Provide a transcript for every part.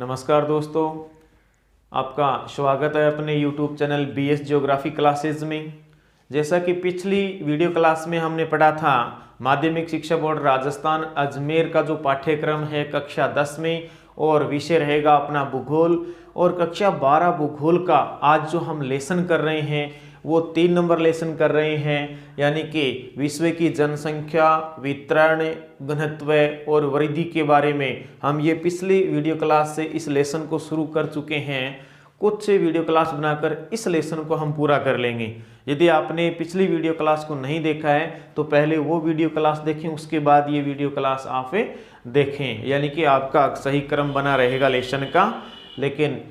नमस्कार दोस्तों, आपका स्वागत है अपने YouTube channel BS geography classes में। जैसा कि पिछली वीडियो क्लास में हमने पढ़ा था, माध्यमिक शिक्षा बोर्ड राजस्थान अजमेर का जो पाठ्यक्रम है कक्षा 10 में, और विषय रहेगा अपना भूगोल। और कक्षा 12 भूगोल का आज जो हम लेसन कर रहे हैं वो 3 नंबर लेसन कर रहे हैं, यानी कि विश्व की जनसंख्या, वितरण, घनत्व और वृद्धि के बारे में हम ये पिछली वीडियो क्लास से इस लेसन को शुरू कर चुके हैं। कुछ वीडियो क्लास बनाकर इस लेसन को हम पूरा कर लेंगे। यदि आपने पिछली वीडियो क्लास को नहीं देखा है तो पहले वो वीडियो क्लास देखें, उसके बाद ये वीडियो क्लास आप देखें, यानी कि आपका सही क्रम बना रहेगा लेसन का। लेकिन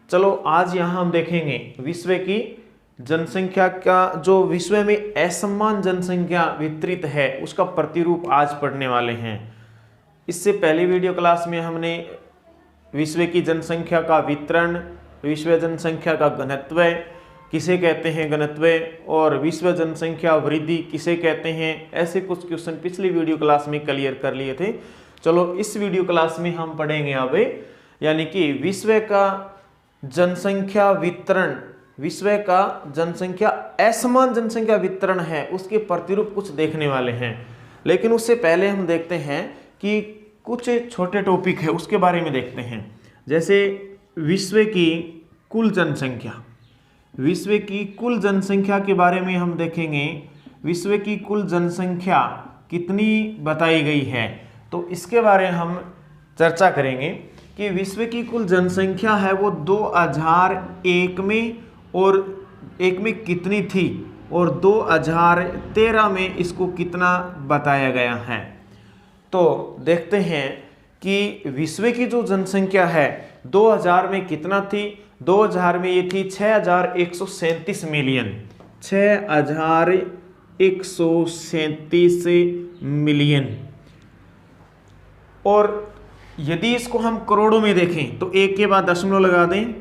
चलो आज यहाँ हम देखेंगे विश्व की जनसंख्या का, जो विश्व में असमान जनसंख्या वितरित है उसका प्रतिरूप आज पढ़ने वाले हैं। इससे पहले वीडियो क्लास में हमने विश्व की जनसंख्या का वितरण, विश्व जनसंख्या का घनत्व किसे कहते हैं घनत्व, और विश्व जनसंख्या वृद्धि किसे कहते हैं, ऐसे कुछ क्वेश्चन पिछली वीडियो क्लास में क्लियर कर लिए थे। चलो इस वीडियो क्लास में हम पढ़ेंगे अब, यानी कि विश्व का जनसंख्या वितरण, विश्व का जनसंख्या असमान जनसंख्या वितरण है उसके प्रतिरूप कुछ देखने वाले हैं। लेकिन उससे पहले हम देखते हैं कि कुछ छोटे टॉपिक है उसके बारे में देखते हैं। जैसे विश्व की कुल जनसंख्या, विश्व की कुल जनसंख्या के बारे में हम देखेंगे। विश्व की कुल जनसंख्या कितनी बताई गई है, तो इसके बारे में हम चर्चा करेंगे कि विश्व की कुल जनसंख्या है वो 2001 में और एक में कितनी थी, और 2013 में इसको कितना बताया गया है। तो देखते हैं कि विश्व की जो जनसंख्या है 2000 में कितना थी। 2000 में ये थी 6137 मिलियन, 6137 मिलियन। और यदि इसको हम करोड़ों में देखें तो एक के बाद दशमलव लगा दें,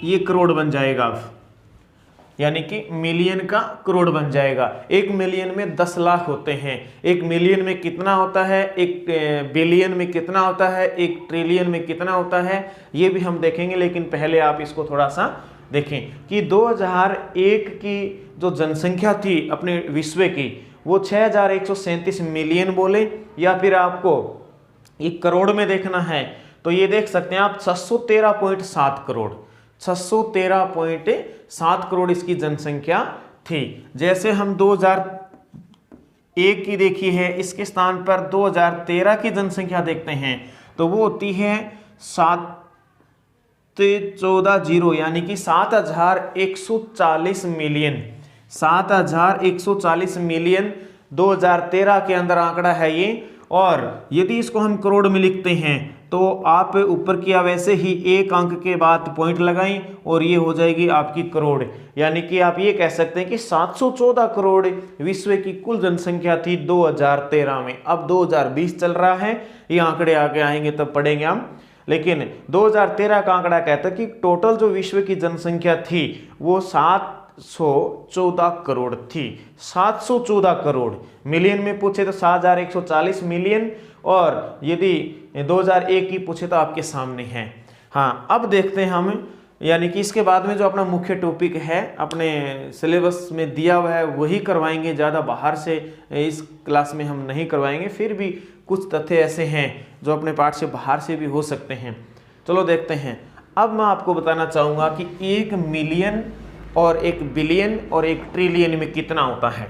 ये करोड़ बन जाएगा अब, यानी कि मिलियन का करोड़ बन जाएगा। 1 मिलियन में 10 लाख होते हैं। 1 मिलियन में कितना होता है, 1 बिलियन में कितना होता है, 1 ट्रिलियन में कितना होता है, ये भी हम देखेंगे। लेकिन पहले आप इसको थोड़ा सा देखें कि 2001 की जो जनसंख्या थी अपने विश्व की वो 6137 मिलियन बोले, या फिर आपको ये करोड़ में देखना है तो ये देख सकते हैं आप 613.7 करोड़, 613.7 करोड़ इसकी जनसंख्या थी। जैसे हम 2001 की देखी है, इसके स्थान पर 2013 की जनसंख्या देखते हैं तो वो होती है 740, यानी कि 7140 मिलियन, 7140 मिलियन 2013 के अंदर आंकड़ा है ये। और यदि इसको हम करोड़ में लिखते हैं तो आप ऊपर किया वैसे ही एक अंक के बाद पॉइंट लगाएं और ये हो जाएगी आपकी करोड़। यानी कि आप ये कह सकते हैं कि 714 करोड़ विश्व की कुल जनसंख्या थी 2013 में। अब 2020 चल रहा है, ये आंकड़े आगे आएंगे तब पढ़ेंगे हम। लेकिन 2013 का आंकड़ा कहता है कि टोटल जो विश्व की जनसंख्या थी वो 714 करोड़ थी। 714 करोड़, मिलियन में पूछे तो 6140 मिलियन, और यदि 2001 की पूछे तो आपके सामने है। हाँ, अब देखते हैं हम, यानी कि इसके बाद में जो अपना मुख्य टॉपिक है अपने सिलेबस में दिया हुआ है वही करवाएंगे, ज़्यादा बाहर से इस क्लास में हम नहीं करवाएंगे। फिर भी कुछ तथ्य ऐसे हैं जो अपने पाठ से बाहर से भी हो सकते हैं। चलो देखते हैं। अब मैं आपको बताना चाहूँगा कि 1 मिलियन और 1 बिलियन और 1 ट्रिलियन में कितना होता है।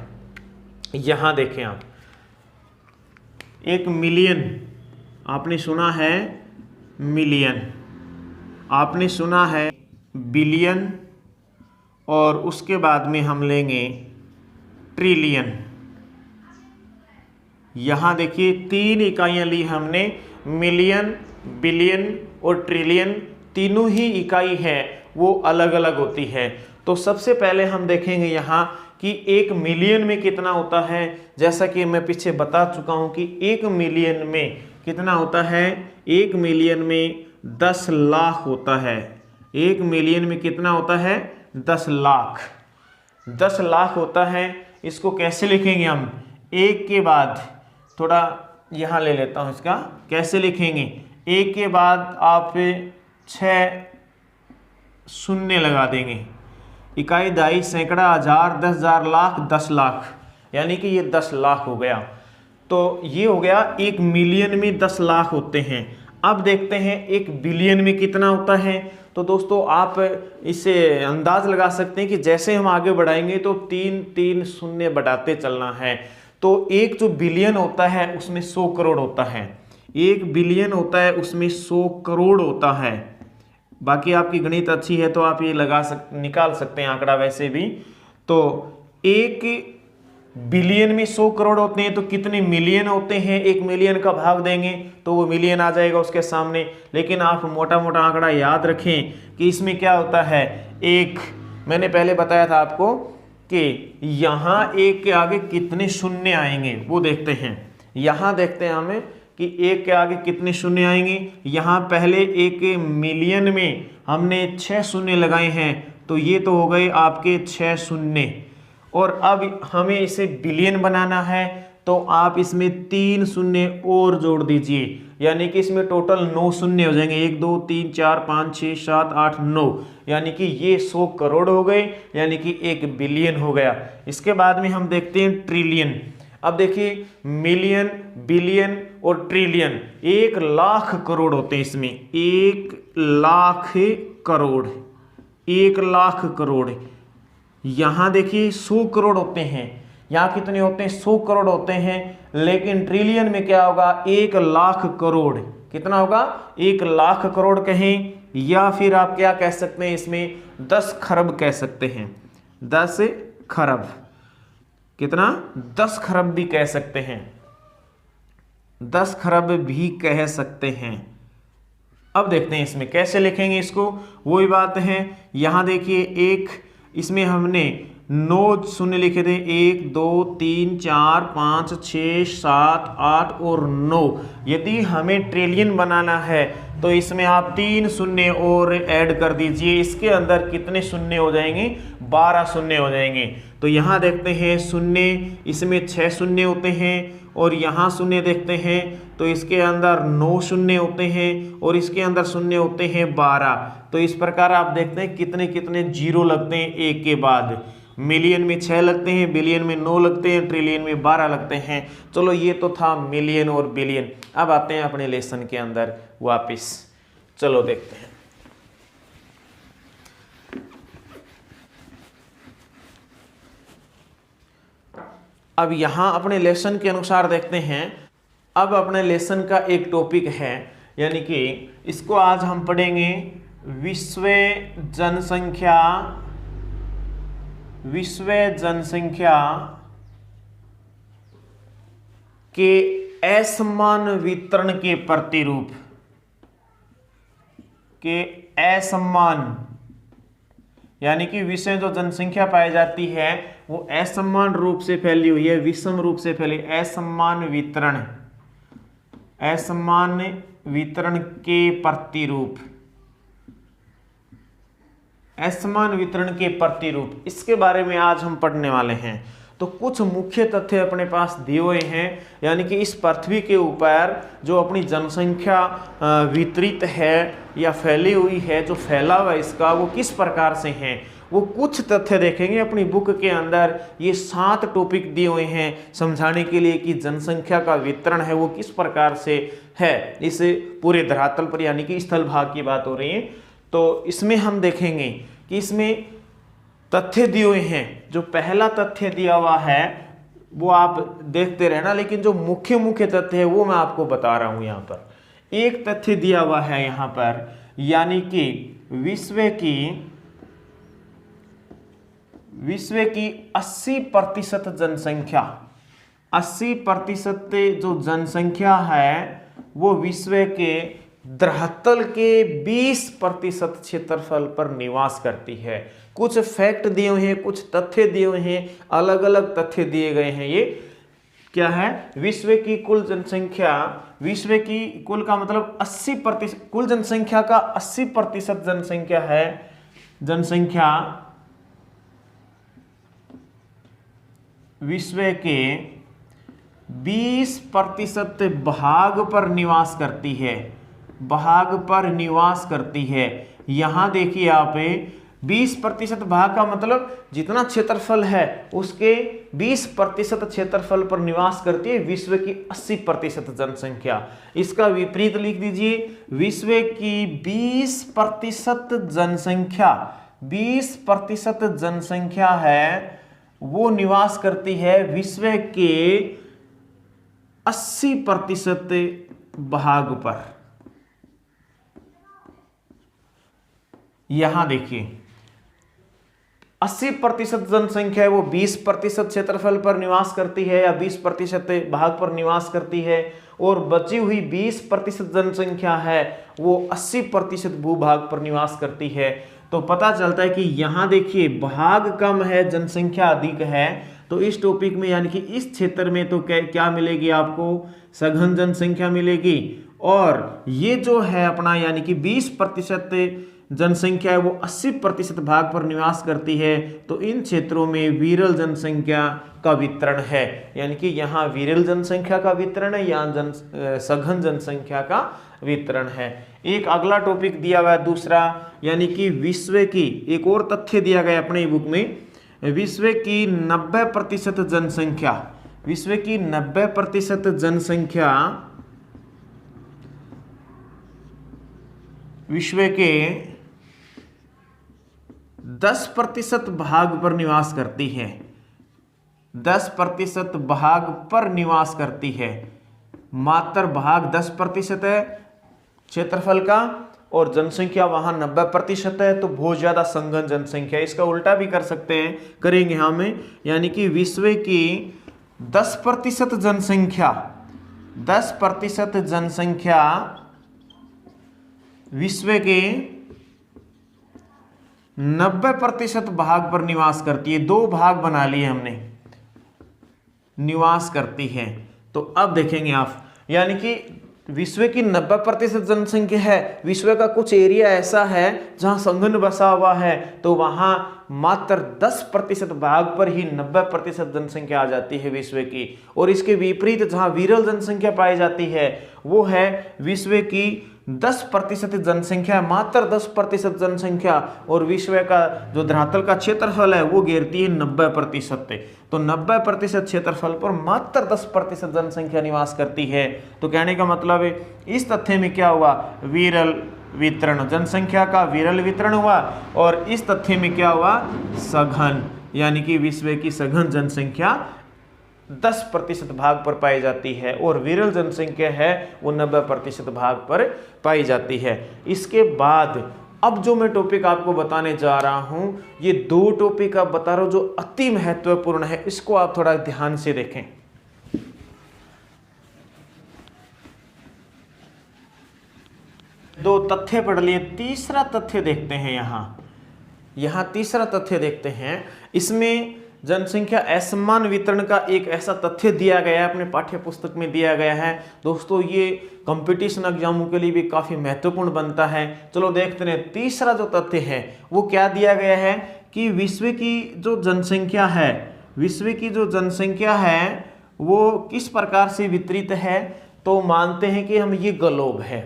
यहाँ देखें आप, 1 मिलियन आपने सुना है, मिलियन आपने सुना है, बिलियन, और उसके बाद में हम लेंगे ट्रिलियन। यहाँ देखिए 3 इकाइयाँ ली हमने, मिलियन, बिलियन और ट्रिलियन। तीनों ही इकाई है वो अलग अलग होती है। तो सबसे पहले हम देखेंगे यहाँ कि 1 मिलियन में कितना होता है। जैसा कि मैं पीछे बता चुका हूँ कि 1 मिलियन में कितना होता है, 1 मिलियन में 10 लाख होता है। 1 मिलियन में कितना होता है, 10 लाख, 10 लाख होता है। इसको कैसे लिखेंगे हम, एक के बाद थोड़ा यहाँ ले लेता हूँ, इसका कैसे लिखेंगे, एक के बाद आप 6 शून्य लगा देंगे। इकाई, दहाई, सैकड़ा, हजार, 10,000, लाख, 10 लाख, यानी कि ये 10 लाख हो गया। तो ये हो गया 1 मिलियन में 10 लाख होते हैं। अब देखते हैं 1 बिलियन में कितना होता है। तो दोस्तों आप इससे अंदाज लगा सकते हैं कि जैसे हम आगे बढ़ाएंगे तो 3 शून्य बढ़ाते चलना है। तो एक जो बिलियन होता है उसमें 100 करोड़ होता है। 1 बिलियन होता है उसमें 100 करोड़ होता है। बाकी आपकी गणित अच्छी है तो आप ये निकाल सकते हैं आंकड़ा वैसे भी। तो 1 बिलियन में 100 करोड़ होते हैं तो कितने मिलियन होते हैं? 1 मिलियन का भाग देंगे तो वो मिलियन आ जाएगा उसके सामने। लेकिन आप मोटा मोटा आंकड़ा याद रखें कि इसमें क्या होता है, मैंने पहले बताया था आपको कि यहाँ 1 के आगे कितने शून्य आएंगे वो देखते हैं। यहाँ देखते हैं हमें कि 1 के आगे कितने शून्य आएंगे। यहाँ पहले 1 मिलियन में हमने 6 शून्य लगाए हैं तो ये तो हो गए आपके 6 शून्य। और अब हमें इसे बिलियन बनाना है तो आप इसमें 3 शून्य और जोड़ दीजिए, यानी कि इसमें टोटल 9 शून्य हो जाएंगे। 1 2 3 4 5 6 7 8 9, यानी कि ये 100 करोड़ हो गए, यानी कि 1 बिलियन हो गया। इसके बाद में हम देखते हैं ट्रिलियन। अब देखिए मिलियन, बिलियन और ट्रिलियन, 1 लाख करोड़ होते हैं इसमें। 1 लाख करोड़, 1 लाख करोड़। यहाँ देखिए 100 करोड़ होते हैं। यहाँ कितने होते हैं? 100 करोड़ होते हैं। लेकिन ट्रिलियन में क्या होगा? 1 लाख करोड़। कितना होगा? 1 लाख करोड़ कहें, या फिर आप क्या कह सकते हैं इसमें? 10 खरब कह सकते हैं। 10 खरब। कितना? 10 खरब भी कह सकते हैं। 10 खरब भी कह सकते हैं। अब देखते हैं इसमें कैसे लिखेंगे इसको। वही बात है, यहां देखिए 1, इसमें हमने 9 शून्य लिखे थे। 1 2 3 4 5 6 7 8 और 9। यदि हमें ट्रिलियन बनाना है तो इसमें आप 3 शून्य और ऐड कर दीजिए। इसके अंदर कितने शून्य हो जाएंगे? 12 शून्य हो जाएंगे। तो यहाँ देखते हैं शून्य, इसमें 6 शून्य होते हैं और यहाँ शून्य देखते हैं तो इसके अंदर 9 शून्य होते हैं और इसके अंदर शून्य होते हैं 12। तो इस प्रकार आप देखते हैं कितने कितने जीरो लगते हैं एक के बाद। मिलियन में 6 लगते हैं, बिलियन में 9 लगते हैं, ट्रिलियन में 12 लगते हैं। चलो ये तो था मिलियन और बिलियन। अब आते हैं अपने लेसन के अंदर वापस। चलो देखते हैं। अब यहां अपने लेसन के अनुसार देखते हैं। अब अपने लेसन का एक टॉपिक है, यानी कि इसको आज हम पढ़ेंगे विश्व जनसंख्या के असमान वितरण के प्रतिरूप के असमान, यानी कि विश्व में जो जनसंख्या पाई जाती है वो असमान रूप से फैली हुई है, विषम रूप से फैली। असमान वितरण के प्रतिरूप, असमान वितरण के प्रतिरूप, इसके बारे में आज हम पढ़ने वाले हैं। तो कुछ मुख्य तथ्य अपने पास दिए हुए हैं, यानी कि इस पृथ्वी के ऊपर जो अपनी जनसंख्या वितरित है या फैली हुई है, जो फैलाव है इसका वो किस प्रकार से है, वो कुछ तथ्य देखेंगे अपनी बुक के अंदर। ये 7 टॉपिक दिए हुए हैं समझाने के लिए कि जनसंख्या का वितरण है वो किस प्रकार से है इस पूरे धरातल पर, यानी कि स्थल भाग की बात हो रही है। तो इसमें हम देखेंगे कि इसमें तथ्य दिए हुए हैं। जो पहला तथ्य दिया हुआ है वो आप देखते रहना, लेकिन जो मुख्य मुख्य तथ्य है वो मैं आपको बता रहा हूं। यहाँ पर एक तथ्य दिया हुआ है यहाँ पर, यानी कि विश्व की 80% जनसंख्या, 80% जो जनसंख्या है वो विश्व के धरातल के 20% क्षेत्रफल पर निवास करती है। कुछ फैक्ट दिए हुए हैं, कुछ तथ्य दिए हुए हैं, अलग अलग तथ्य दिए गए हैं। ये क्या है? विश्व की कुल जनसंख्या, विश्व की कुल का मतलब 80%, कुल जनसंख्या का 80% जनसंख्या है, जनसंख्या विश्व के 20% भाग पर निवास करती है। भाग पर निवास करती है। यहां देखिए आप 20% भाग का मतलब जितना क्षेत्रफल है उसके 20% क्षेत्रफल पर निवास करती है विश्व की 80% जनसंख्या। इसका विपरीत लिख दीजिए, विश्व की 20% जनसंख्या, 20% जनसंख्या है वो निवास करती है विश्व के 80% भाग पर। यहां देखिए 80% जनसंख्या है वो 20% क्षेत्रफल पर निवास करती है या 20% भाग पर निवास करती है, और बची हुई 20% जनसंख्या है वो 80% भूभाग पर निवास करती है। तो पता चलता है कि यहां देखिए भाग कम है जनसंख्या अधिक है, तो इस टॉपिक में यानी कि इस क्षेत्र में तो क्या मिलेगी आपको, सघन जनसंख्या मिलेगी। और ये जो है अपना यानी कि 20% जनसंख्या है वो 80% भाग पर निवास करती है, तो इन क्षेत्रों में विरल जनसंख्या का वितरण है। यानी कि यहाँ विरल जनसंख्या का वितरण है, यहाँ सघन जनसंख्या का वितरण है। एक अगला टॉपिक दिया हुआ है दूसरा, यानी कि विश्व की एक और तथ्य दिया गया अपने बुक में, विश्व की 90% जनसंख्या, विश्व की 90% जनसंख्या विश्व के 10% भाग पर निवास करती है, 10% भाग पर निवास करती है। मात्र भाग 10% है क्षेत्रफल का और जनसंख्या वहां 90% है, तो बहुत ज्यादा सघन जनसंख्या। इसका उल्टा भी कर सकते हैं, करेंगे हमें, यानी कि विश्व की 10% जनसंख्या, 10% जनसंख्या विश्व के 90% भाग पर निवास करती है। दो भाग बना लिए हमने, निवास करती है। तो अब देखेंगे आप, यानी कि विश्व की 90% जनसंख्या है, विश्व का कुछ एरिया ऐसा है जहां सघन बसा हुआ है, तो वहां मात्र 10% भाग पर ही 90% जनसंख्या आ जाती है विश्व की। और इसके विपरीत जहां विरल जनसंख्या पाई जाती है वो है विश्व की 10% जनसंख्या, मात्र 10% जनसंख्या, और विश्व का जो धरातल का क्षेत्रफल है वो घेरती है 90%। तो 90% क्षेत्रफल पर मात्र 10% जनसंख्या निवास करती है। तो कहने का मतलब है इस तथ्य में क्या हुआ, विरल वितरण, जनसंख्या का विरल वितरण हुआ, और इस तथ्य में क्या हुआ, सघन, यानी कि विश्व की सघन जनसंख्या 10% भाग पर पाई जाती है और विरल जनसंख्या है वो 90% भाग पर पाई जाती है। इसके बाद अब जो मैं टॉपिक आपको बताने जा रहा हूं, ये दो टॉपिक आप बता रहा हूं जो अति महत्वपूर्ण है, इसको आप थोड़ा ध्यान से देखें। दो तथ्य पढ़ लिए, तीसरा तथ्य देखते हैं। यहां तीसरा तथ्य देखते हैं। इसमें जनसंख्या असमान वितरण का एक ऐसा तथ्य दिया गया है, अपने पाठ्य पुस्तक में दिया गया है। दोस्तों ये कंपटीशन एग्जामों के लिए भी काफी महत्वपूर्ण बनता है। चलो देखते हैं तीसरा जो तथ्य है वो क्या दिया गया है कि विश्व की जो जनसंख्या है, विश्व की जो जनसंख्या है वो किस प्रकार से वितरित है। तो मानते हैं कि हम ये ग्लोब है,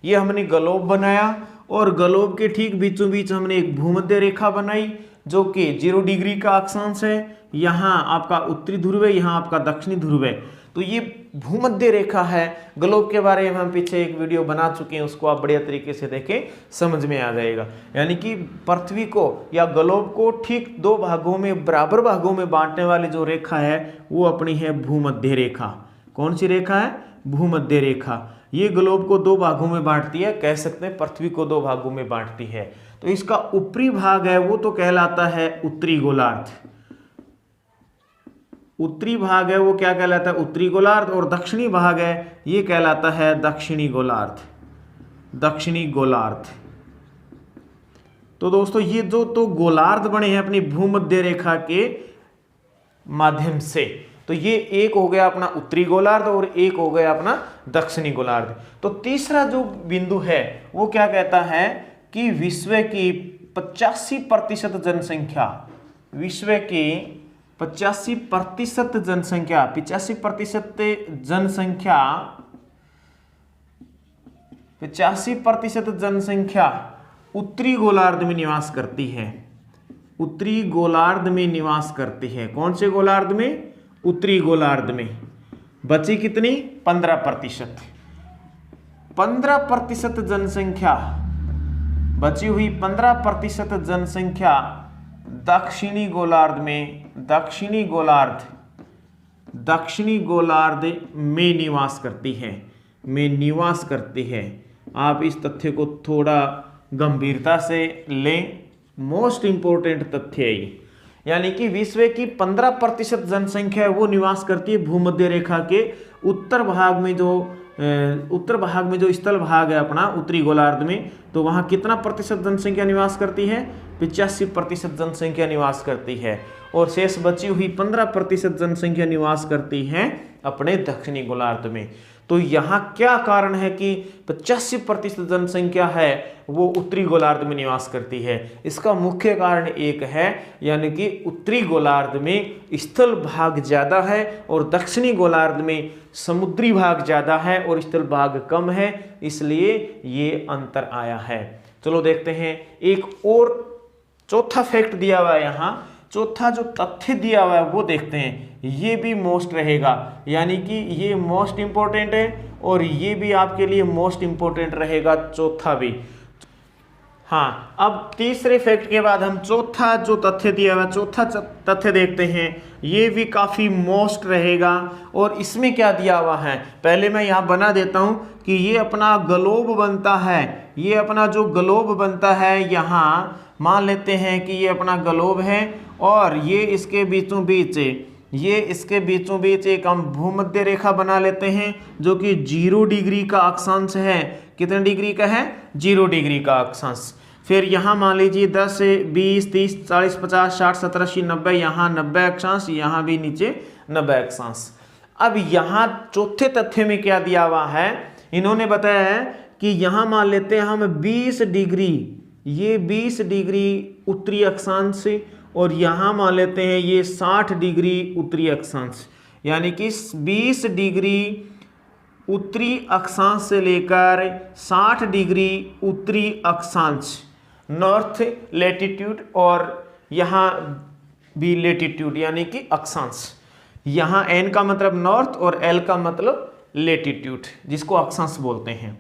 ये हमने ग्लोब बनाया और ग्लोब के ठीक बीचों बीच हमने एक भूमध्य रेखा बनाई जो कि 0 डिग्री का अक्षांश है। यहाँ आपका उत्तरी ध्रुव है, यहाँ आपका दक्षिणी ध्रुव है। तो ये भूमध्य रेखा है। ग्लोब के बारे में हम पीछे एक वीडियो बना चुके हैं, उसको आप बढ़िया तरीके से देखें, समझ में आ जाएगा। यानी कि पृथ्वी को या ग्लोब को ठीक दो भागों में, बराबर भागों में बांटने वाली जो रेखा है वो अपनी है भूमध्य रेखा। कौन सी रेखा है, भूमध्य रेखा। ये ग्लोब को दो भागों में बांटती है, कह सकते हैं पृथ्वी को दो भागों में बांटती है। तो इसका ऊपरी भाग है वो तो कहलाता है उत्तरी गोलार्ध, उत्तरी भाग है वो क्या कहलाता है, उत्तरी गोलार्ध, और दक्षिणी भाग है ये कहलाता है दक्षिणी गोलार्ध, दक्षिणी गोलार्ध। तो दोस्तों ये जो तो गोलार्ध बने हैं अपनी भूमध्य रेखा के माध्यम से, तो ये एक हो गया अपना उत्तरी गोलार्ध और एक हो गया अपना दक्षिणी गोलार्ध। तो तीसरा जो बिंदु है वो क्या कहता है कि विश्व की 85% जनसंख्या, विश्व की 85% जनसंख्या, 85% जनसंख्या 85% जनसंख्या उत्तरी गोलार्ध में निवास करती है, उत्तरी गोलार्ध में निवास करती है। कौन से गोलार्ध में? उत्तरी गोलार्ध में। बची कितनी? 15%। 15% जनसंख्या, बची हुई 15% जनसंख्या दक्षिणी गोलार्ध में, दक्षिणी गोलार्ध में निवास करती है, में निवास करती है। आप इस तथ्य को थोड़ा गंभीरता से लें, मोस्ट इंपोर्टेंट तथ्य है ये। यानी कि विश्व की 15% जनसंख्या वो निवास करती है भूमध्य रेखा के उत्तर भाग में, जो स्थल भाग है अपना उत्तरी गोलार्ध में। तो वहाँ कितना प्रतिशत जनसंख्या निवास करती है? 85% जनसंख्या निवास करती है, और शेष बची हुई 15% जनसंख्या निवास करती है अपने दक्षिणी गोलार्ध में। तो यहाँ क्या कारण है कि 85% जनसंख्या है वो उत्तरी गोलार्ध में निवास करती है? इसका मुख्य कारण एक है, यानी कि उत्तरी गोलार्ध में स्थल भाग ज़्यादा है और दक्षिणी गोलार्ध में समुद्री भाग ज़्यादा है और स्थल भाग कम है, इसलिए ये अंतर आया है। चलो देखते हैं, एक और चौथा फैक्ट दिया हुआ है यहाँ, चौथा जो तथ्य दिया हुआ है वो देखते हैं। ये भी मोस्ट रहेगा, यानी कि ये मोस्ट इंपॉर्टेंट है और ये भी आपके लिए मोस्ट इंपॉर्टेंट रहेगा, चौथा भी। हाँ, अब तीसरे फैक्ट के बाद हम चौथा जो तथ्य दिया हुआ, चौथा तथ्य देखते हैं। ये भी काफ़ी मोस्ट रहेगा, और इसमें क्या दिया हुआ है पहले मैं यहाँ बना देता हूँ कि ये अपना ग्लोब बनता है, ये अपना जो ग्लोब बनता है, यहाँ मान लेते हैं कि ये अपना ग्लोब है, और ये इसके बीचों बीच एक हम भूमध्य रेखा बना लेते हैं जो कि 0 डिग्री का अक्षांश है। कितने डिग्री का है? 0 डिग्री का अक्षांश। फिर यहाँ मान लीजिए 10 से 20, 30, 40, 50, 60, 70, 80, 90, यहाँ 90 अक्षांश, यहाँ भी नीचे 90 अक्षांश। अब यहाँ चौथे तथ्य में क्या दिया हुआ है, इन्होंने बताया है कि यहाँ मान लेते हैं हम 20 डिग्री, ये 20 डिग्री उत्तरी अक्षांश, और यहाँ मान लेते हैं ये 60 डिग्री उत्तरी अक्षांश, यानी कि 20 डिग्री उत्तरी अक्षांश से लेकर 60 डिग्री उत्तरी अक्षांश, नॉर्थ लेटीट्यूड, और यहाँ भी लेटीट्यूड यानी कि अक्षांश। यहाँ एन का मतलब नॉर्थ और एल का मतलब लेटीट्यूड, जिसको अक्षांश बोलते हैं।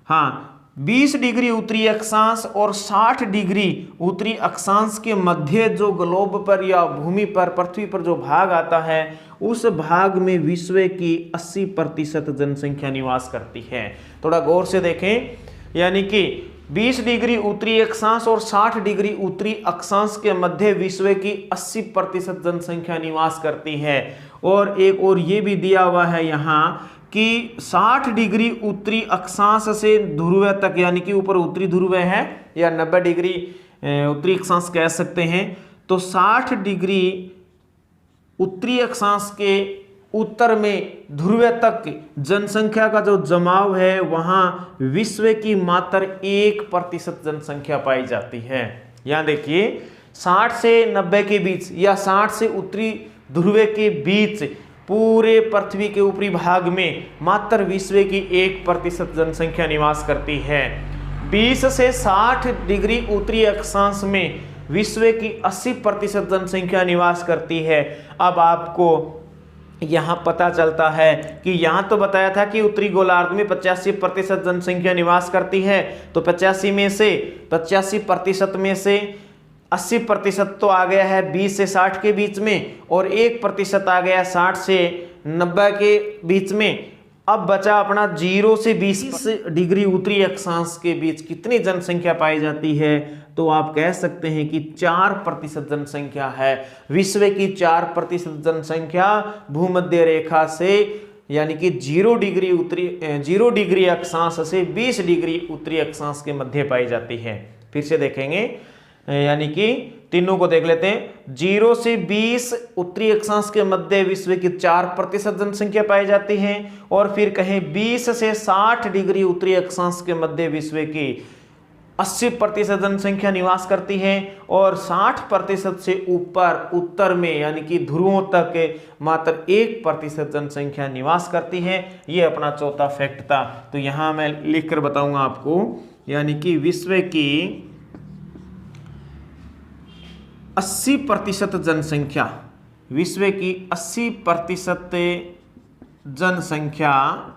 हाँ, 20 डिग्री उत्तरी अक्षांश और 60 डिग्री उत्तरी अक्षांश के मध्य जो ग्लोब पर या भूमि पर, पृथ्वी पर जो भाग आता है, उस भाग में विश्व की 80% जनसंख्या निवास करती है। थोड़ा गौर से देखें, यानी कि 20 डिग्री उत्तरी अक्षांश और 60 डिग्री उत्तरी अक्षांश के मध्य विश्व की 80% जनसंख्या निवास करती है। और एक और ये भी दिया हुआ है यहाँ कि 60 डिग्री उत्तरी अक्षांश से ध्रुव तक, यानी कि ऊपर उत्तरी ध्रुव है या 90 डिग्री उत्तरी अक्षांश कह सकते हैं, तो 60 डिग्री उत्तरी अक्षांश के उत्तर में ध्रुव तक जनसंख्या का जो जमाव है, वहाँ विश्व की मात्र 1% जनसंख्या पाई जाती है। यहाँ देखिए 60 से 90 के बीच या 60 से उत्तरी ध्रुव के बीच पूरे पृथ्वी के ऊपरी भाग में मात्र विश्व की 1% जनसंख्या निवास करती है। 20 से 60 डिग्री उत्तरी अक्षांश में विश्व की 80% जनसंख्या निवास करती है। अब आपको यहाँ पता चलता है कि यहाँ तो बताया था कि उत्तरी गोलार्ध में 85% जनसंख्या निवास करती है, तो 85% में से 80% तो आ गया है 20 से 60 के बीच में, और 1% आ गया 60 से 90 के बीच में। अब बचा अपना 0 से 20 डिग्री उत्तरी अक्षांश के बीच कितनी जनसंख्या पाई जाती है, तो आप कह सकते हैं कि 4% जनसंख्या है। विश्व की 4% जनसंख्या भूमध्य रेखा से, यानी कि 0 डिग्री अक्षांश से 20 डिग्री उत्तरी अक्षांश के मध्य पाई जाती है। फिर से देखेंगे, यानी कि तीनों को देख लेते हैं। 0 से 20 उत्तरी अक्षांश के मध्य विश्व की 4% जनसंख्या पाई जाती है, और फिर कहें 20 से 60 डिग्री उत्तरी अक्षांश के मध्य विश्व की 80% जनसंख्या निवास करती है और 60% से ऊपर उत्तर में यानी कि ध्रुवों तक मात्र 1% जनसंख्या निवास करती है। ये अपना चौथा फैक्ट था। तो यहां मैं लिखकर बताऊंगा आपको, यानी कि विश्व की 80% जनसंख्या, विश्व की 80% जनसंख्या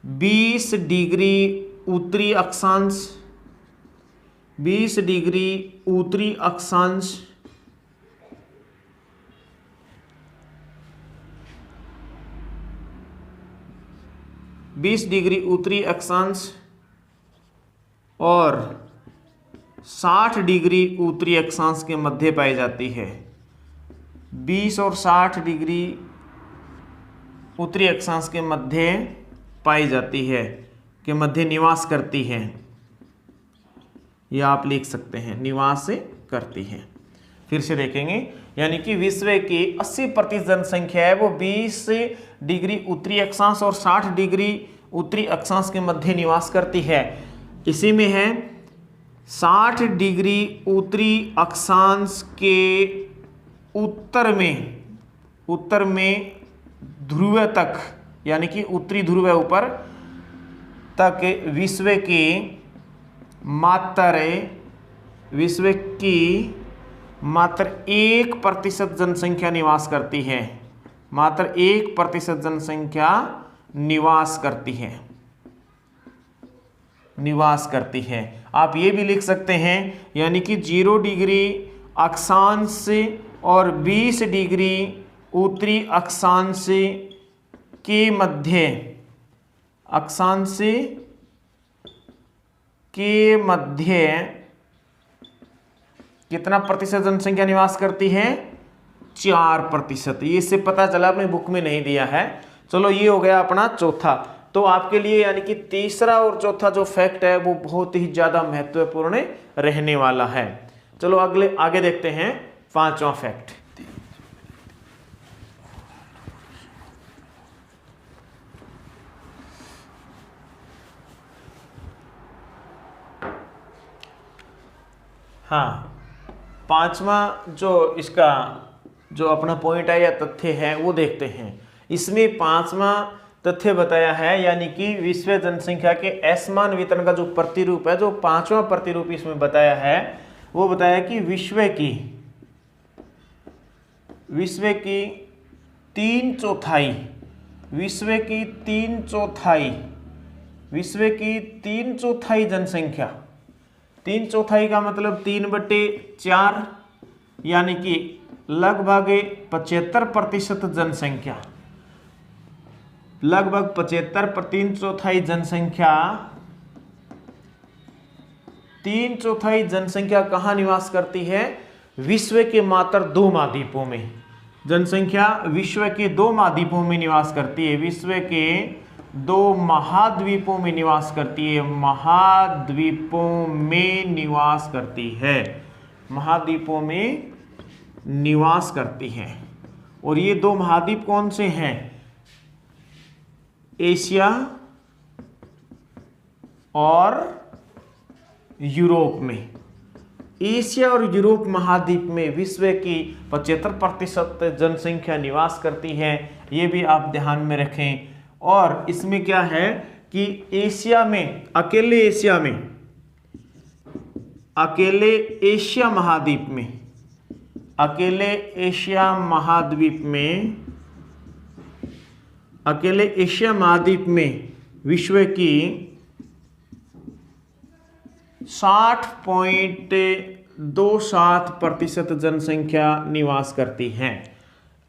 20 डिग्री उत्तरी अक्षांश, 20 डिग्री उत्तरी अक्षांश 20 डिग्री उत्तरी अक्षांश और 60 डिग्री उत्तरी अक्षांश के मध्य पाई जाती है। 20 और 60 डिग्री उत्तरी अक्षांश के मध्य पाई जाती है, के मध्य निवास करती है। यह आप लिख सकते हैं, निवास करती है। फिर से देखेंगे, यानी कि विश्व की 80% जनसंख्या है वो 20 डिग्री उत्तरी अक्षांश और 60 डिग्री उत्तरी अक्षांश के मध्य निवास करती है। इसी में है 60 डिग्री उत्तरी अक्षांश के उत्तर में ध्रुव तक, यानी कि उत्तरी ध्रुव ऊपर तक विश्व की मात्र 1% जनसंख्या निवास करती है। मात्र 1% जनसंख्या निवास करती है। आप ये भी लिख सकते हैं, यानी कि 0 डिग्री अक्षांश और 20 डिग्री उत्तरी अक्षांश के मध्य कितना प्रतिशत जनसंख्या निवास करती है? 4%। ये इससे पता चला, अपने बुक में नहीं दिया है। चलो, ये हो गया अपना चौथा। तो आपके लिए यानी कि तीसरा और चौथा जो फैक्ट है वो बहुत ही ज्यादा महत्वपूर्ण रहने वाला है। चलो आगे देखते हैं पांचवा फैक्ट। हाँ, पांचवा जो अपना पॉइंट है या तथ्य है वो देखते हैं। इसमें पांचवा तथ्य बताया है, यानी कि विश्व जनसंख्या के असमान वितरण का जो प्रतिरूप है, जो पांचवा प्रतिरूप इसमें बताया है, वो बताया कि विश्व की 3/4 जनसंख्या, 3/4 का मतलब 3/4, यानी कि लगभग 75% जनसंख्या, लगभग 3/4 जनसंख्या, 3/4 जनसंख्या कहाँ निवास करती है? विश्व के मात्र 2 महाद्वीपों में। जनसंख्या विश्व के 2 महाद्वीपों में निवास करती है। विश्व के 2 महाद्वीपों में निवास करती है। महाद्वीपों में निवास करती है। और ये 2 महाद्वीप कौन से हैं? एशिया और यूरोप में। एशिया और यूरोप महाद्वीप में विश्व की 75% जनसंख्या निवास करती है। ये भी आप ध्यान में रखें। और इसमें क्या है कि एशिया में, अकेले एशिया महाद्वीप में विश्व की 60.27% जनसंख्या निवास करती है।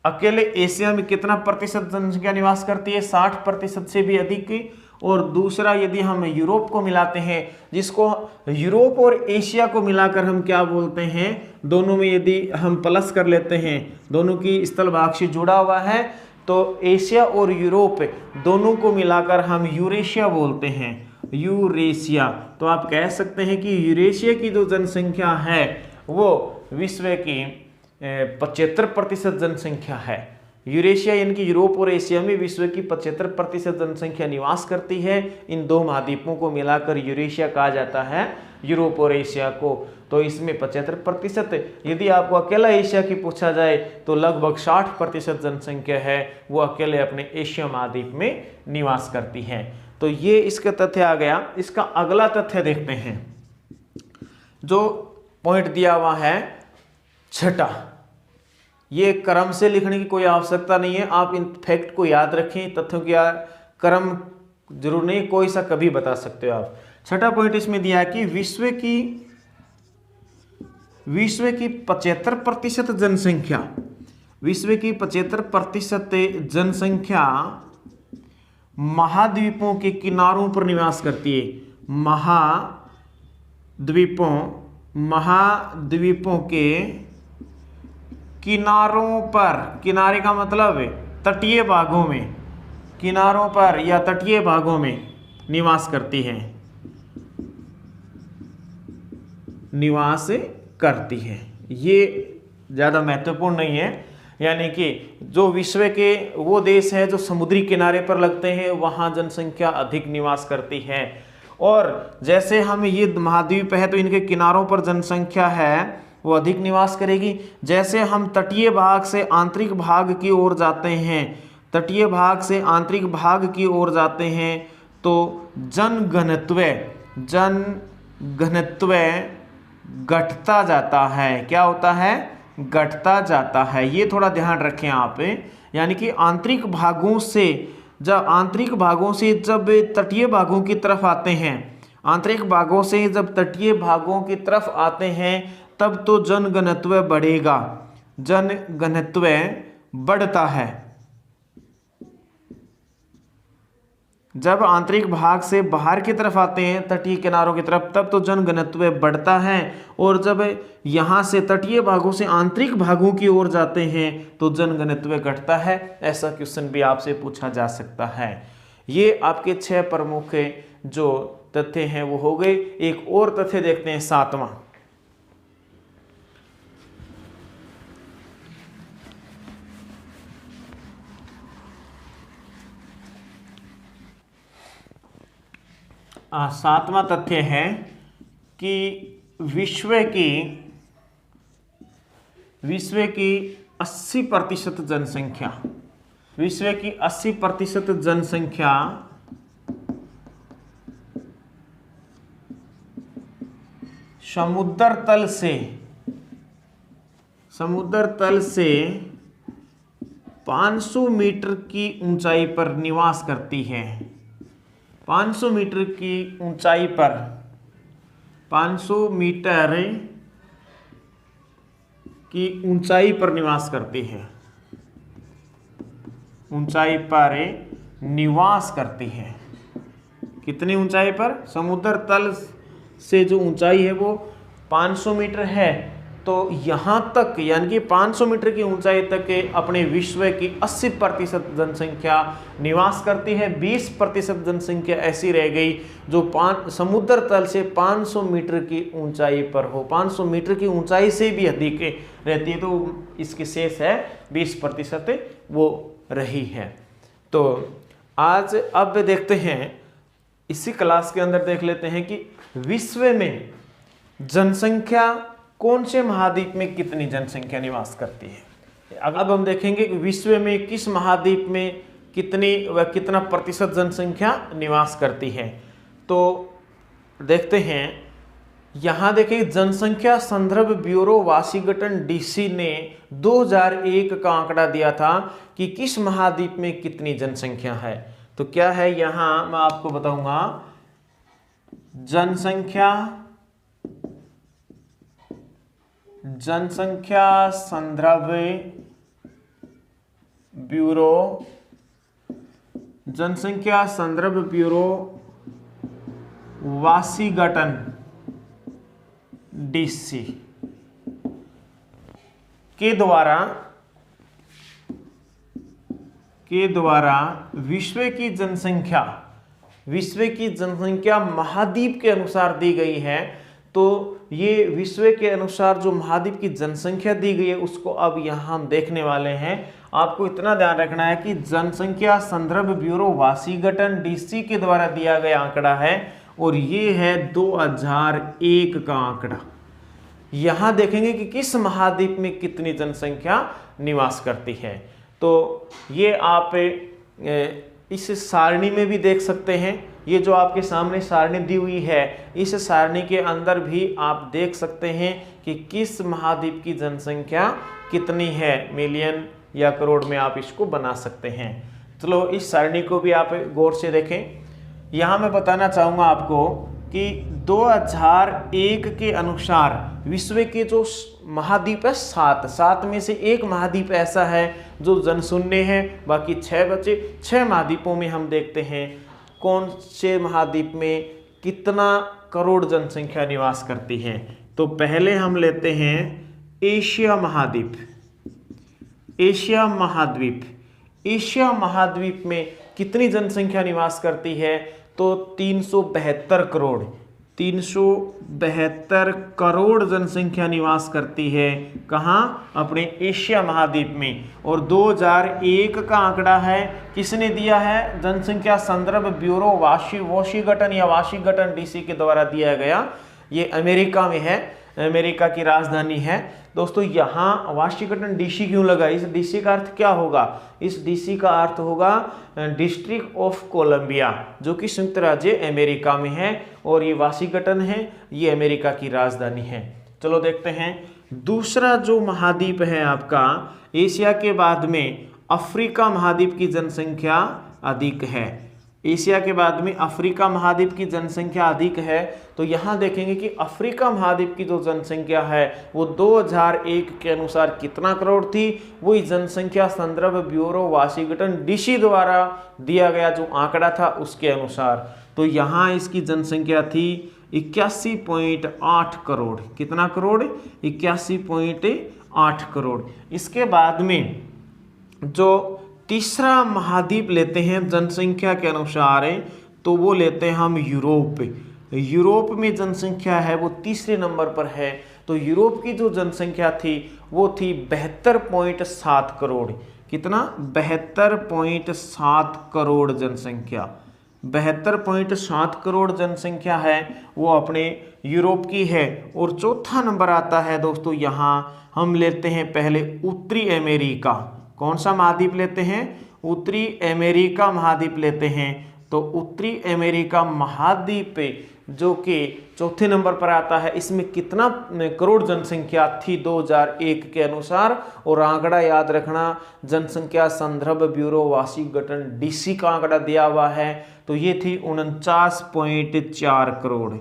अकेले एशिया में कितना प्रतिशत जनसंख्या निवास करती है? 60% से भी अधिक। और दूसरा, यदि हम यूरोप को मिलाते हैं, जिसको यूरोप और एशिया को मिलाकर हम क्या बोलते हैं, दोनों में यदि हम प्लस कर लेते हैं, दोनों की स्थल भाग से जुड़ा हुआ है, तो एशिया और यूरोप दोनों को मिलाकर हम यूरेशिया बोलते हैं। यूरेशिया। तो आप कह सकते हैं कि यूरेशिया की जो जनसंख्या है वो विश्व की 75% जनसंख्या है। यूरेशिया यानी कि यूरोप और एशिया में विश्व की 75% जनसंख्या निवास करती है। इन दो महाद्वीपों को मिलाकर यूरेशिया कहा जाता है, यूरोप और एशिया को। तो इसमें 75%, यदि आपको अकेला एशिया की पूछा जाए तो लगभग 60% जनसंख्या है वो अकेले अपने एशिया महाद्वीप में निवास करती है। तो ये इसका तथ्य आ गया। इसका अगला तथ्य देखते हैं, जो पॉइंट दिया हुआ है छठा। ये क्रम से लिखने की कोई आवश्यकता नहीं है, आप इन फैक्ट को याद रखें, तथ्यों की क्रम जरूर नहीं, कोई सा कभी बता सकते हो आप। छठा पॉइंट इसमें दिया है कि विश्व की 75% जनसंख्या, विश्व की 75% जनसंख्या महाद्वीपों के किनारों पर निवास करती है। महाद्वीपों के किनारों पर, किनारे का मतलब तटीय भागों में, किनारों पर या तटीय भागों में निवास करती है, निवास करती है। ये ज़्यादा महत्वपूर्ण नहीं है, यानी कि जो विश्व के वो देश है जो समुद्री किनारे पर लगते हैं वहाँ जनसंख्या अधिक निवास करती है। और जैसे हम ये महाद्वीप है तो इनके किनारों पर जनसंख्या है वो अधिक निवास करेगी। जैसे हम तटीय भाग से आंतरिक भाग की ओर जाते हैं, तटीय भाग से आंतरिक भाग की ओर जाते हैं तो जनघनत्व घटता जाता है। क्या होता है? घटता जाता है। ये थोड़ा ध्यान रखें आप, यानी कि आंतरिक भागों से जब तटीय भागों की तरफ आते हैं, आंतरिक भागों से जब तटीय भागों की तरफ आते हैं तब तो जनघनत्व बढ़ेगा, जनघनत्व बढ़ता है। जब आंतरिक भाग से बाहर की तरफ आते हैं तटीय किनारों की तरफ तब तो जनघनत्व बढ़ता है, और जब यहाँ से तटीय भागों से आंतरिक भागों की ओर जाते हैं तो जनघनत्व घटता है। ऐसा क्वेश्चन भी आपसे पूछा जा सकता है। ये आपके 6 प्रमुख जो तथ्य हैं वो हो गए। एक और तथ्य देखते हैं, 7वां। सातवां तथ्य है कि विश्व की 80% जनसंख्या, विश्व की 80% जनसंख्या समुद्र तल से 500 मीटर की ऊंचाई पर निवास करती है। 500 मीटर की ऊंचाई पर, 500 मीटर की ऊंचाई पर निवास करती है, ऊंचाई पर निवास करती है। कितनी ऊंचाई पर? समुद्र तल से जो ऊंचाई है वो 500 मीटर है, तो यहाँ तक यानी कि 500 मीटर की ऊंचाई तक अपने विश्व की 80% जनसंख्या निवास करती है। 20% जनसंख्या ऐसी रह गई जो समुद्र तल से 500 मीटर की ऊंचाई पर हो, 500 मीटर की ऊंचाई से भी अधिक रहती है, तो इसकी शेष है 20% वो रही है। तो आज अब देखते हैं, इसी क्लास के अंदर देख लेते हैं कि विश्व में जनसंख्या कौन से महाद्वीप में कितनी जनसंख्या निवास करती है। अब हम देखेंगे कि विश्व में किस महाद्वीप में कितनी व कितना प्रतिशत जनसंख्या निवास करती है। तो देखते हैं, यहाँ देखें जनसंख्या संदर्भ ब्यूरो वाशिंगटन डीसी ने 2001 का आंकड़ा दिया था कि किस महाद्वीप में कितनी जनसंख्या है। तो क्या है, यहाँ मैं आपको बताऊंगा, जनसंख्या संदर्भ ब्यूरो वाशिंगटन डीसी के द्वारा विश्व की जनसंख्या महाद्वीप के अनुसार दी गई है। तो ये विश्व के अनुसार जो महाद्वीप की जनसंख्या दी गई है उसको अब यहाँ हम देखने वाले हैं। आपको इतना ध्यान रखना है कि जनसंख्या संदर्भ ब्यूरो वाशिंगटन डीसी के द्वारा दिया गया आंकड़ा है और ये है 2001 का आंकड़ा। यहाँ देखेंगे कि किस महाद्वीप में कितनी जनसंख्या निवास करती है। तो ये आप इस सारणी में भी देख सकते हैं। ये जो आपके सामने सारणी दी हुई है, इस सारणी के अंदर भी आप देख सकते हैं कि किस महाद्वीप की जनसंख्या कितनी है। मिलियन या करोड़ में आप इसको बना सकते हैं। चलो इस सारणी को भी आप गौर से देखें। यहाँ मैं बताना चाहूँगा आपको कि 2001 के अनुसार विश्व के जो महाद्वीप है 7 में से एक महाद्वीप ऐसा है जो जनशून्य है, बाकी 6 बचे। 6 महाद्वीपों में हम देखते हैं कौन से महाद्वीप में कितना करोड़ जनसंख्या निवास करती है। तो पहले हम लेते हैं एशिया महाद्वीप। एशिया महाद्वीप, एशिया महाद्वीप में कितनी जनसंख्या निवास करती है? तो 372 करोड़, 372 करोड़ जनसंख्या निवास करती है। कहाँ? अपने एशिया महाद्वीप में। और 2001 का आंकड़ा है, किसने दिया है? जनसंख्या संदर्भ ब्यूरो वाशिंगटन या वाशिंगटन डीसी के द्वारा दिया गया। ये अमेरिका में है, अमेरिका की राजधानी है। दोस्तों यहाँ वाशिंगटन डीसी क्यों लगा? इस डीसी का अर्थ क्या होगा? इस डीसी का अर्थ होगा डिस्ट्रिक्ट ऑफ कोलंबिया, जो कि संयुक्त राज्य अमेरिका में है। और ये वाशिंगटन है, ये अमेरिका की राजधानी है। चलो देखते हैं दूसरा जो महाद्वीप है आपका, एशिया के बाद में अफ्रीका महाद्वीप की जनसंख्या अधिक है। एशिया के बाद में अफ्रीका महाद्वीप की जनसंख्या अधिक है। तो यहाँ देखेंगे कि अफ्रीका महाद्वीप की जो जनसंख्या है वो 2001 के अनुसार कितना करोड़ थी? वही जनसंख्या संदर्भ ब्यूरो वाशिंगटन डीसी द्वारा दिया गया जो आंकड़ा था उसके अनुसार। तो यहाँ इसकी जनसंख्या थी 81.8 करोड़। कितना करोड़? 81.8 करोड़। इसके बाद में जो तीसरा महाद्वीप लेते हैं जनसंख्या के अनुसार, तो वो लेते हैं हम यूरोप। यूरोप में जनसंख्या है वो तीसरे नंबर पर है। तो यूरोप की जो जनसंख्या थी वो थी 72.7 करोड़। कितना? 72.7 करोड़ जनसंख्या। 72.7 करोड़ जनसंख्या है वो अपने यूरोप की है। और चौथा नंबर आता है दोस्तों, यहाँ हम लेते हैं पहले उत्तरी अमेरिका। कौन सा महाद्वीप लेते हैं? उत्तरी अमेरिका महाद्वीप लेते हैं। तो उत्तरी अमेरिका महाद्वीप जो कि चौथे नंबर पर आता है, इसमें कितना करोड़ जनसंख्या थी 2001 के अनुसार? और आंकड़ा याद रखना, जनसंख्या संदर्भ ब्यूरो वाशिंगटन डीसी का आंकड़ा दिया हुआ है। तो ये थी 49.4 करोड़।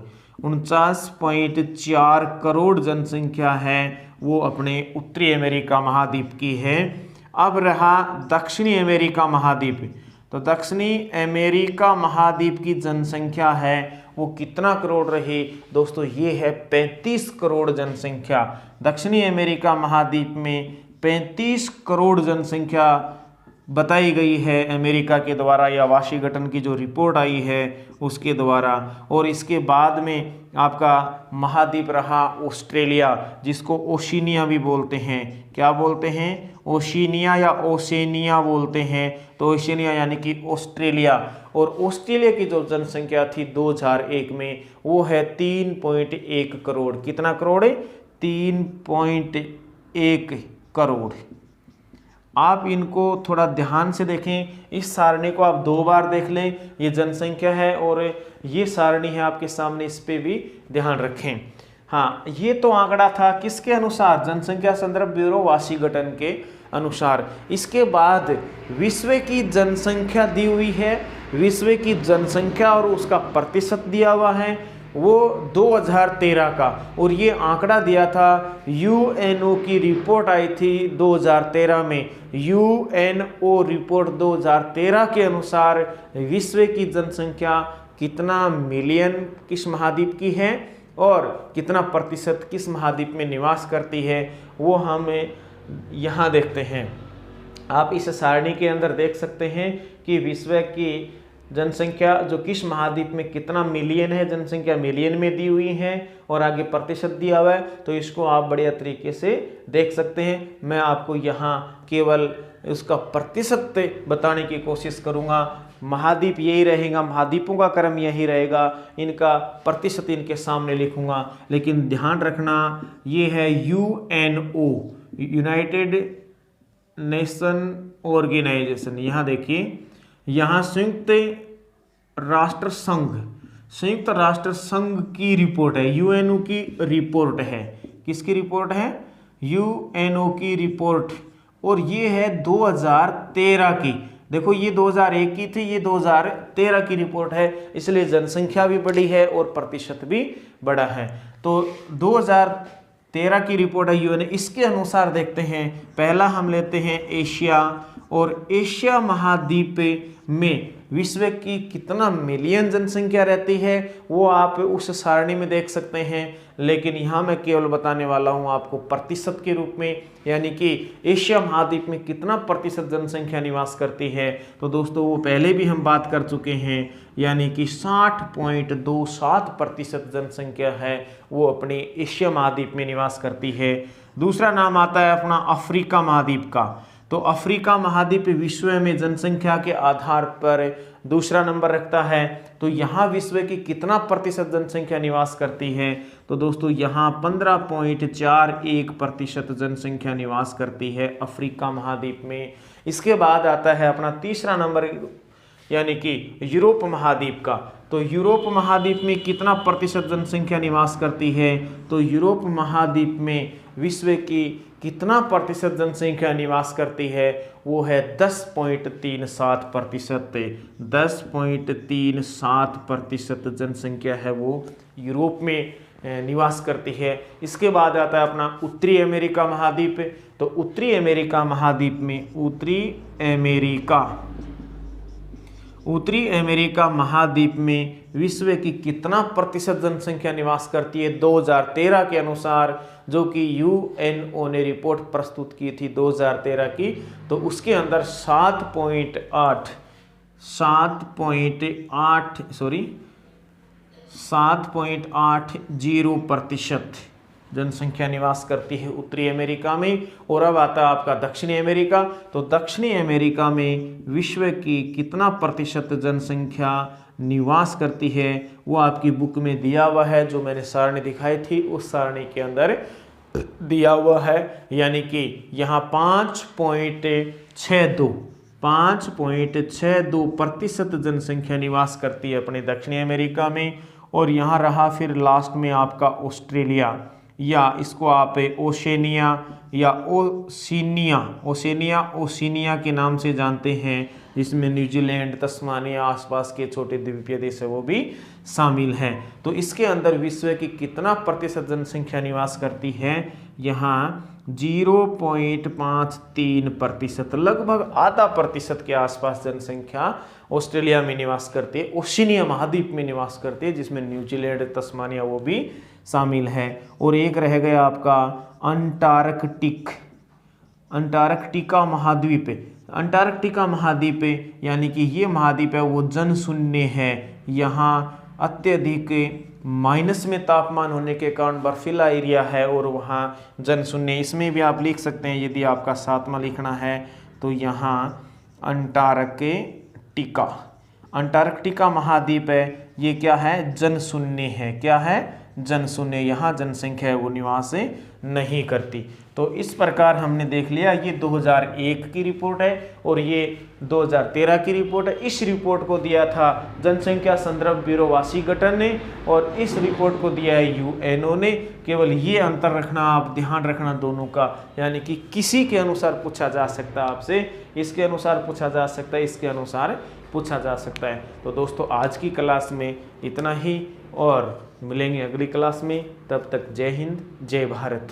49.4 करोड़ जनसंख्या है वो अपने उत्तरी अमेरिका महाद्वीप की है। अब रहा दक्षिणी अमेरिका महाद्वीप। तो दक्षिणी अमेरिका महाद्वीप की जनसंख्या है वो कितना करोड़ रही? दोस्तों ये है 35 करोड़ जनसंख्या। दक्षिणी अमेरिका महाद्वीप में 35 करोड़ जनसंख्या बताई गई है अमेरिका के द्वारा या वाशिंगटन की जो रिपोर्ट आई है उसके द्वारा। और इसके बाद में आपका महाद्वीप रहा ऑस्ट्रेलिया, जिसको ओशिनिया भी बोलते हैं। क्या बोलते हैं? ओशिनिया या ओशेनिया बोलते हैं। तो ओशिनिया यानी कि ऑस्ट्रेलिया। और ऑस्ट्रेलिया की जो जनसंख्या थी 2001 में वो है 3.1 करोड़। कितना करोड़? 3.1 करोड़। आप इनको थोड़ा ध्यान से देखें। इस सारणी को आप 2 बार देख लें। ये जनसंख्या है और ये सारणी है आपके सामने, इस पे भी ध्यान रखें। हाँ, ये तो आंकड़ा था किसके अनुसार? जनसंख्या संदर्भ ब्यूरो वाशिंगटन के अनुसार। इसके बाद विश्व की जनसंख्या दी हुई है। विश्व की जनसंख्या और उसका प्रतिशत दिया हुआ है वो 2013 का। और ये आंकड़ा दिया था यूएनओ की रिपोर्ट आई थी 2013 में। यूएनओ रिपोर्ट 2013 के अनुसार विश्व की जनसंख्या कितना मिलियन किस महाद्वीप की है और कितना प्रतिशत किस महाद्वीप में निवास करती है वो हम यहाँ देखते हैं। आप इस सारणी के अंदर देख सकते हैं कि विश्व की जनसंख्या जो किस महाद्वीप में कितना मिलियन है, जनसंख्या मिलियन में दी हुई है और आगे प्रतिशत दिया हुआ है, तो इसको आप बढ़िया तरीके से देख सकते हैं। मैं आपको यहाँ केवल उसका प्रतिशत बताने की कोशिश करूँगा। महाद्वीप यही रहेगा, महाद्वीपों का क्रम यही रहेगा, इनका प्रतिशत इनके सामने लिखूंगा। लेकिन ध्यान रखना ये है UNO, यूनाइटेड नेशन ऑर्गेनाइजेशन। यहाँ देखिए, यहाँ संयुक्त राष्ट्र संघ की रिपोर्ट है, UNO की रिपोर्ट है। किसकी रिपोर्ट है? UNO की रिपोर्ट। और ये है 2013 की। देखो ये 2001 की थी, ये 2013 की रिपोर्ट है, इसलिए जनसंख्या भी बड़ी है और प्रतिशत भी बड़ा है। तो 2013 की रिपोर्ट है यूएन। इसके अनुसार देखते हैं, पहला हम लेते हैं एशिया, और एशिया महाद्वीप में विश्व की कितना मिलियन जनसंख्या रहती है वो आप उस सारणी में देख सकते हैं। लेकिन यहाँ मैं केवल बताने वाला हूँ आपको प्रतिशत के रूप में, यानी कि एशिया महाद्वीप में कितना प्रतिशत जनसंख्या निवास करती है। तो दोस्तों वो पहले भी हम बात कर चुके हैं, यानी कि 60.27% जनसंख्या है वो अपने एशिया महाद्वीप में निवास करती है। दूसरा नाम आता है अपना अफ्रीका महाद्वीप का। तो अफ्रीका महाद्वीप विश्व में जनसंख्या के आधार पर दूसरा नंबर रखता है। तो यहाँ विश्व की कितना प्रतिशत जनसंख्या निवास करती है? तो दोस्तों यहाँ 15.41% जनसंख्या निवास करती है अफ्रीका महाद्वीप में। इसके बाद आता है अपना तीसरा नंबर, यानी कि यूरोप महाद्वीप का। तो यूरोप महाद्वीप में कितना प्रतिशत जनसंख्या निवास करती है? तो यूरोप महाद्वीप में विश्व की कितना प्रतिशत जनसंख्या निवास करती है? वो है 10.37%। 10.37% जनसंख्या है वो यूरोप में निवास करती है। इसके बाद आता है अपना उत्तरी अमेरिका महाद्वीप। तो उत्तरी अमेरिका महाद्वीप में उत्तरी अमेरिका महाद्वीप में विश्व की कितना प्रतिशत जनसंख्या निवास करती है 2013 के अनुसार, जो कि यूएनओ ने रिपोर्ट प्रस्तुत की थी 2013 की। तो उसके अंदर 7.80% जनसंख्या निवास करती है उत्तरी अमेरिका में। और अब आता है आपका दक्षिणी अमेरिका। तो दक्षिणी अमेरिका में विश्व की कितना प्रतिशत जनसंख्या निवास करती है वो आपकी बुक में दिया हुआ है, जो मैंने सारणी दिखाई थी उस सारणी के अंदर दिया हुआ है। यानी कि यहाँ 5.62% जनसंख्या निवास करती है अपने दक्षिणी अमेरिका में। और यहाँ रहा फिर लास्ट में आपका ऑस्ट्रेलिया, या इसको आप ओशेनिया या ओशिनिया के नाम से जानते हैं, जिसमें न्यूजीलैंड, तस्मानिया, आसपास के छोटे द्वीपीय देश है वो भी शामिल हैं। तो इसके अंदर विश्व की कितना प्रतिशत जनसंख्या निवास करती है? यहाँ 0.53%, लगभग आधा प्रतिशत के आसपास जनसंख्या ऑस्ट्रेलिया में निवास करती है, ओशिनिया महाद्वीप में निवास करती है, जिसमें न्यूजीलैंड, तस्मानिया वो भी शामिल है। और एक रह गया आपका अंटार्कटिका महाद्वीप। अंटार्कटिका महाद्वीप यानी कि ये महाद्वीप है वो जनशून्य है। यहाँ अत्यधिक माइनस में तापमान होने के कारण बर्फीला एरिया है और वहाँ जनशून्य। इसमें भी आप लिख सकते हैं यदि आपका 7वां लिखना है तो यहाँ अंटार्कटिका महाद्वीप है, ये क्या है? जनशून्य है। क्या है? जनशून्य। यहाँ जनसंख्या है वो निवास नहीं करती। तो इस प्रकार हमने देख लिया, ये 2001 की रिपोर्ट है और ये 2013 की रिपोर्ट है। इस रिपोर्ट को दिया था जनसंख्या संदर्भ ब्यूरो वाशिंगटन ने और इस रिपोर्ट को दिया है यूएनओ ने। केवल ये अंतर रखना, आप ध्यान रखना दोनों का, यानी कि किसी के अनुसार पूछा जा सकता है आपसे, इसके अनुसार पूछा जा सकता है, इसके अनुसार पूछा जा सकता है। तो दोस्तों आज की क्लास में इतना ही और मिलेंगे अगली क्लास में। तब तक जय हिंद, जय भारत।